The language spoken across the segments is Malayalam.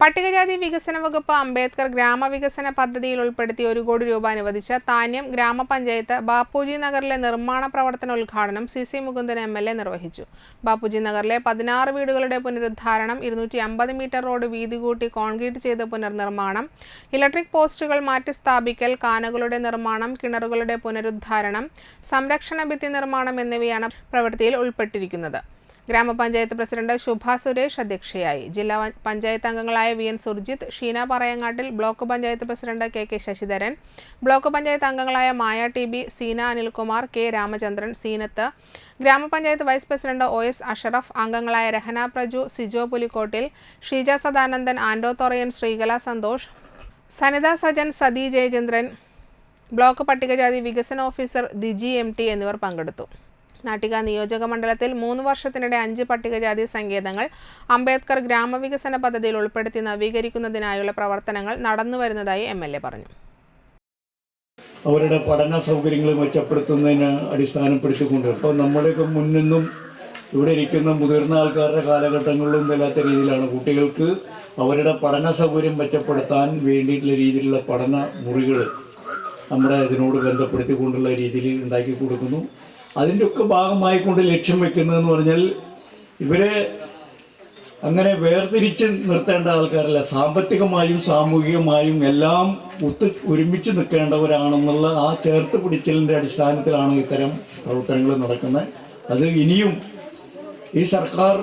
പട്ടികജാതി വികസന വകുപ്പ് അംബേദ്കർ ഗ്രാമവികസന പദ്ധതിയിൽ ഉൾപ്പെടുത്തി 1 കോടി രൂപ അനുവദിച്ച താന്യം ഗ്രാമപഞ്ചായത്ത് ബാപ്പുജി നഗറിലെ നിർമ്മാണ പ്രവർത്തന ഉദ്ഘാടനം CC മുകുന്ദൻ MLA നിർവഹിച്ചു. ബാപ്പുജി നഗറിലെ 16 വീടുകളുടെ പുനരുദ്ധാരണം, 250 മീറ്റർ റോഡ് വീതി കൂട്ടി കോൺക്രീറ്റ് ചെയ്ത പുനർനിർമ്മാണം, ഇലക്ട്രിക് പോസ്റ്റുകൾ മാറ്റി സ്ഥാപിക്കൽ, കാനകളുടെ നിർമ്മാണം, കിണറുകളുടെ പുനരുദ്ധാരണം, സംരക്ഷണ ഭിത്തി നിർമ്മാണം എന്നിവയാണ് പ്രവൃത്തിയിൽ ഉൾപ്പെട്ടിരിക്കുന്നത്. ഗ്രാമപഞ്ചായത്ത് പ്രസിഡന്റ് ശുഭ സുരേഷ് അധ്യക്ഷയായി. ജില്ലാ പഞ്ചായത്ത് അംഗങ്ങളായ VN Surjit, Sheena Parayangattil, block panchayat president KK Sasidharan, block panchayat അംഗങ്ങളായ മായ TB, സീന അനിൽകുമാർ, K രാമചന്ദ്രൻ, സീനത്ത്, ഗ്രാമപഞ്ചായത്ത് വൈസ് പ്രസിഡന്റ് OS അഷറഫ്, അംഗങ്ങളായ രഹന പ്രജു, സിജോ പുലിക്കോട്ടിൽ, ഷീജ സദാനന്ദൻ, ആൻഡോ തൊറയൻ, ശ്രീകല സന്തോഷ്, സനിത സജൻ, സതി ജയചന്ദ്രൻ, ബ്ലോക്ക് പട്ടികജാതി വികസന ഓഫീസർ ദിജി MT എന്നിവർ പങ്കെടുത്തു. നാട്ടിക നിയോജക മണ്ഡലത്തിൽ 3 വർഷത്തിനിടെ 5 പട്ടികജാതി സങ്കേതങ്ങൾ അംബേദ്കർ ഗ്രാമവികസന പദ്ധതിയിൽ ഉൾപ്പെടുത്തി നവീകരിക്കുന്നതിനായുള്ള പ്രവർത്തനങ്ങൾ നടന്നുവരുന്നതായി MLA പറഞ്ഞു. അവരുടെ പഠന സൗകര്യങ്ങൾ മെച്ചപ്പെടുത്തുന്നതിന് അടിസ്ഥാനപ്പെടുത്തിക്കൊണ്ട് ഇപ്പോൾ നമ്മുടെയൊക്കെ മുന്നിന്നും ഇവിടെ ഇരിക്കുന്ന മുതിർന്ന ആൾക്കാരുടെ കാലഘട്ടങ്ങളിലും ഇല്ലാത്ത രീതിയിലാണ് കുട്ടികൾക്ക് അവരുടെ പഠന സൗകര്യം മെച്ചപ്പെടുത്താൻ വേണ്ടിയിട്ടുള്ള രീതിയിലുള്ള പഠന മുറികൾ നമ്മുടെ ഇതിനോട് ബന്ധപ്പെടുത്തിക്കൊണ്ടുള്ള രീതിയിൽ ഉണ്ടാക്കി കൊടുക്കുന്നു. അതിൻ്റെ ഒക്കെ ഭാഗമായിക്കൊണ്ട് ലക്ഷ്യം വെക്കുന്നതെന്ന് പറഞ്ഞാൽ ഇവരെ അങ്ങനെ വേർതിരിച്ച് നിർത്തേണ്ട ആൾക്കാരല്ല, സാമ്പത്തികമായും സാമൂഹികമായും എല്ലാം ഒരുമിച്ച് നിൽക്കേണ്ടവരാണെന്നുള്ള ആ ചേർത്ത് പിടിച്ചലിൻ്റെ അടിസ്ഥാനത്തിലാണ് ഇത്തരം പ്രവർത്തനങ്ങൾ നടക്കുന്നത്. അത് ഇനിയും ഈ സർക്കാർ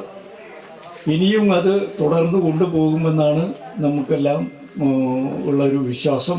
ഇനിയും അത് തുടർന്ന് കൊണ്ടുപോകുമെന്നാണ് നമുക്കെല്ലാം ഉള്ളൊരു വിശ്വാസം.